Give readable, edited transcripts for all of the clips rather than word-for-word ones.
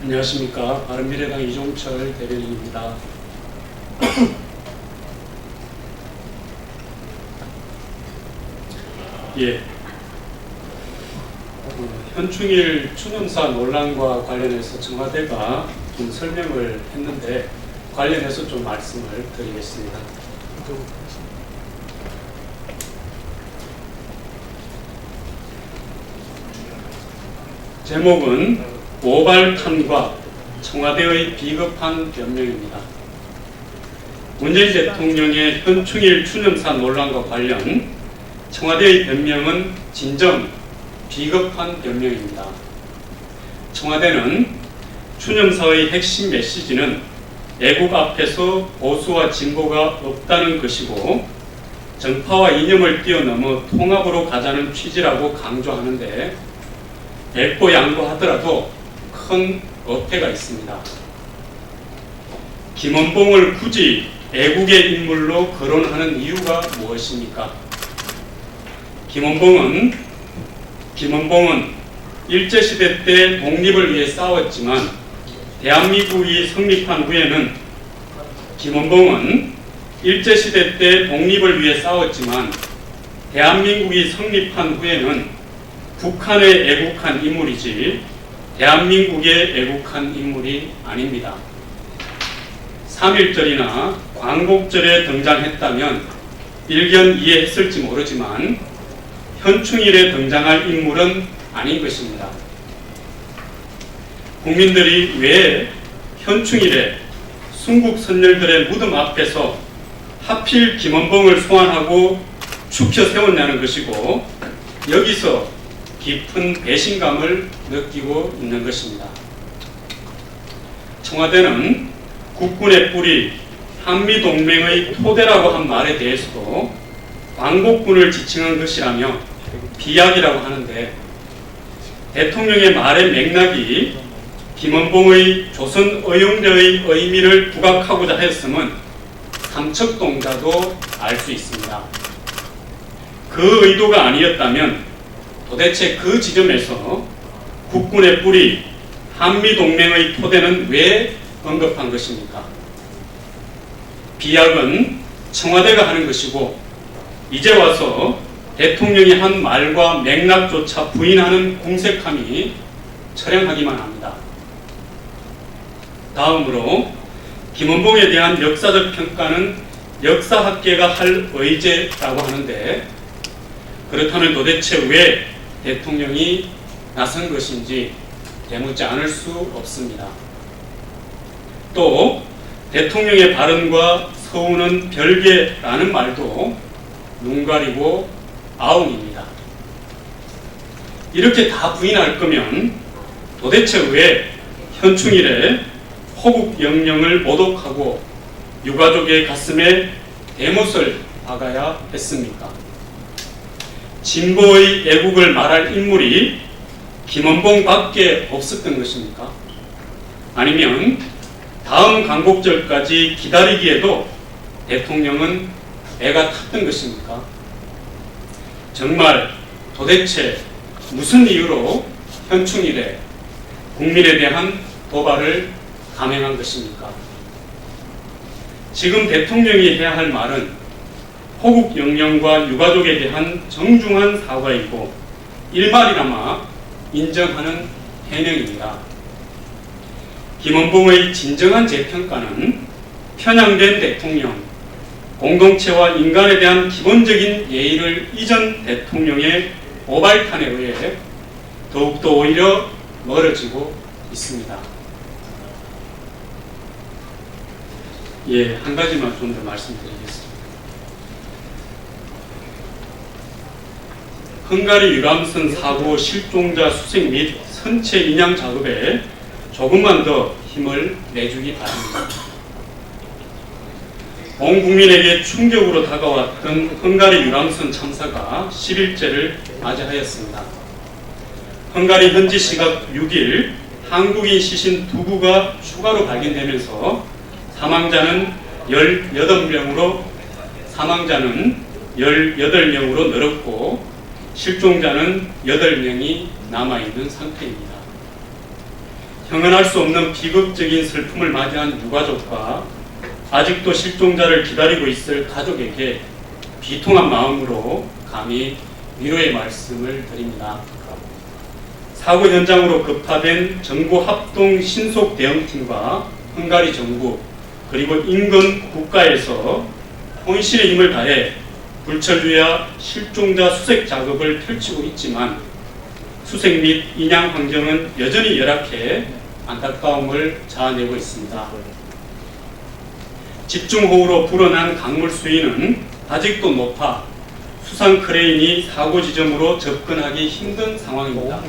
안녕하십니까. 바른미래당 이종철 대변인입니다. 예. 현충일 추념사 논란과 관련해서 청와대가 좀 설명을 했는데 관련해서 좀 말씀을 드리겠습니다. 제목은 오발탄과 청와대의 비겁한 변명입니다. 문재인 대통령의 현충일 추념사 논란과 관련 청와대의 변명은 진정 비겁한 변명입니다. 청와대는 추념사의 핵심 메시지는 애국 앞에서 보수와 진보가 없다는 것이고 정파와 이념을 뛰어넘어 통합으로 가자는 취지라고 강조하는데 백보 양보하더라도 큰 어폐가 있습니다. 김원봉을 굳이 애국의 인물로 거론하는 이유가 무엇입니까? 김원봉은 일제시대 때 독립을 위해 싸웠지만 대한민국이 성립한 후에는 일제시대 때 독립을 위해 싸웠지만 대한민국이 성립한 후에는 북한에 애국한 인물이지 대한민국에 애국한 인물이 아닙니다. 3.1절이나 광복절에 등장했다면 일견 이해했을지 모르지만 현충일에 등장할 인물은 아닌 것입니다. 국민들이 왜 현충일에 순국 선열들의 무덤 앞에서 하필 김원봉을 소환하고 축혀 세웠냐는 것이고 여기서 깊은 배신감을 느끼고 있는 것입니다. 청와대는 국군의 뿌리 한미동맹의 토대라고 한 말에 대해서도 광복군을 지칭한 것이라며 비약이라고 하는데 대통령의 말의 맥락이 김원봉의 조선 의용대의 의미를 부각하고자 했음은 삼척동자도 알 수 있습니다. 그 의도가 아니었다면 도대체 그 지점에서 국군의 뿌리 한미동맹의 토대는 왜 언급한 것입니까? 비약은 청와대가 하는 것이고 이제 와서 대통령이 한 말과 맥락조차 부인하는 궁색함이 처량하기만 합니다. 다음으로 김원봉에 대한 역사적 평가는 역사학계가 할 의제라고 하는데 그렇다면 도대체 왜 대통령이 나선 것인지 되묻지 않을 수 없습니다. 또 대통령의 발언과 서우는 별개라는 말도 눈 가리고 아웅입니다. 이렇게 다 부인할 거면 도대체 왜 현충일에 호국 영령을 모독하고 유가족의 가슴에 대못을 박아야 했습니까? 진보의 애국을 말할 인물이 김원봉밖에 없었던 것입니까? 아니면 다음 광복절까지 기다리기에도 대통령은 애가 탔던 것입니까? 정말 도대체 무슨 이유로 현충일에 국민에 대한 도발을 감행한 것입니까? 지금 대통령이 해야 할 말은 호국 영령과 유가족에 대한 정중한 사과이고 일말이나마 인정하는 해명입니다. 김원봉의 진정한 재평가는 편향된 대통령, 공동체와 인간에 대한 기본적인 예의를 잊은 대통령의 오발탄에 의해 더욱더 오히려 멀어지고 있습니다. 한 가지만 좀 더 말씀드리겠습니다. 헝가리 유람선 사고 실종자 수색 및 선체 인양 작업에 조금만 더 힘을 내주기 바랍니다. 온 국민에게 충격으로 다가왔던 헝가리 유람선 참사가 10일째를 맞이하였습니다. 헝가리 현지 시각 6일 한국인 시신 2구가 추가로 발견되면서 사망자는 18명으로 늘었고 실종자는 8명이 남아있는 상태입니다. 형언할 수 없는 비극적인 슬픔을 맞이한 유가족과 아직도 실종자를 기다리고 있을 가족에게 비통한 마음으로 감히 위로의 말씀을 드립니다. 사고 현장으로 급파된 정부 합동 신속 대응팀과 헝가리 정부 그리고 인근 국가에서 혼신의 힘을 다해 불철주야 실종자 수색 작업을 펼치고 있지만 수색 및 인양 환경은 여전히 열악해 안타까움을 자아내고 있습니다. 집중호우로 불어난 강물 수위는 아직도 높아 수상 크레인이 사고 지점으로 접근하기 힘든 상황입니다.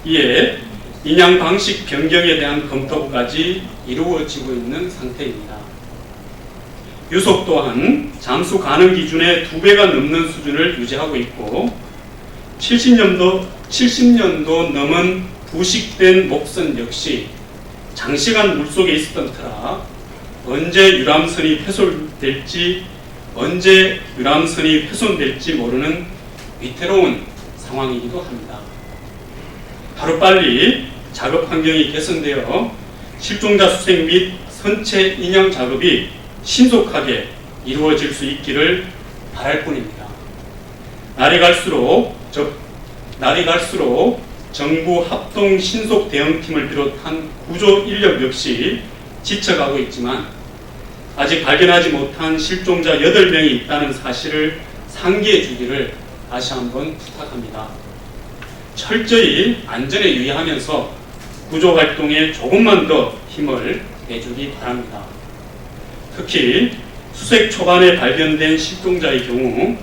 이에 인양 방식 변경에 대한 검토까지 이루어지고 있는 상태입니다. 유속 또한 잠수 가능 기준의 2배가 넘는 수준을 유지하고 있고 70년도 넘은 부식된 목선 역시 장시간 물속에 있었던 터라 언제 유람선이 훼손될지 모르는 위태로운 상황이기도 합니다. 하루빨리 작업 환경이 개선되어 실종자 수색 및 선체 인양 작업이 신속하게 이루어질 수 있기를 바랄 뿐입니다. 날이 갈수록 정부 합동 신속 대응팀을 비롯한 구조 인력 역시 지쳐가고 있지만 아직 발견하지 못한 실종자 8명이 있다는 사실을 상기해 주기를 다시 한번 부탁합니다. 철저히 안전에 유의하면서 구조 활동에 조금만 더 힘을 내주기 바랍니다. 특히 수색 초반에 발견된 실종자의 경우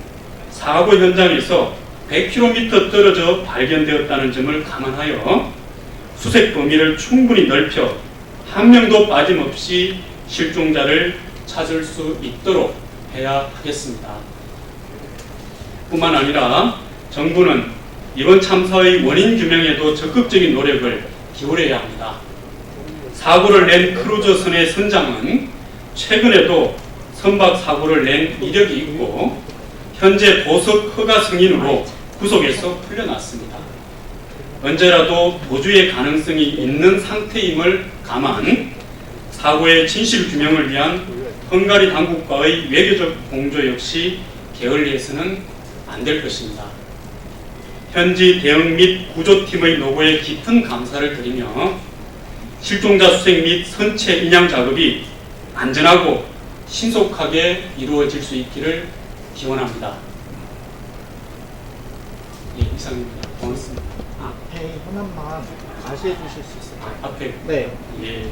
사고 현장에서 100km 떨어져 발견되었다는 점을 감안하여 수색 범위를 충분히 넓혀 한 명도 빠짐없이 실종자를 찾을 수 있도록 해야 하겠습니다. 뿐만 아니라 정부는 이번 참사의 원인 규명에도 적극적인 노력을 기울여야 합니다. 사고를 낸 크루저선의 선장은 최근에도 선박 사고를 낸 이력이 있고 현재 보석 허가 승인으로 구속에서 풀려났습니다. 언제라도 도주의 가능성이 있는 상태임을 감안 사고의 진실 규명을 위한 헝가리 당국과의 외교적 공조 역시 게을리해서는 안 될 것입니다. 현지 대응 및 구조팀의 노고에 깊은 감사를 드리며 실종자 수색 및 선체 인양 작업이 안전하고 신속하게 이루어질 수 있기를 기원합니다. 예, 이상입니다. 고맙습니다. 앞에 하나만 다시 해주실 수 있어요? 앞에 네. 예.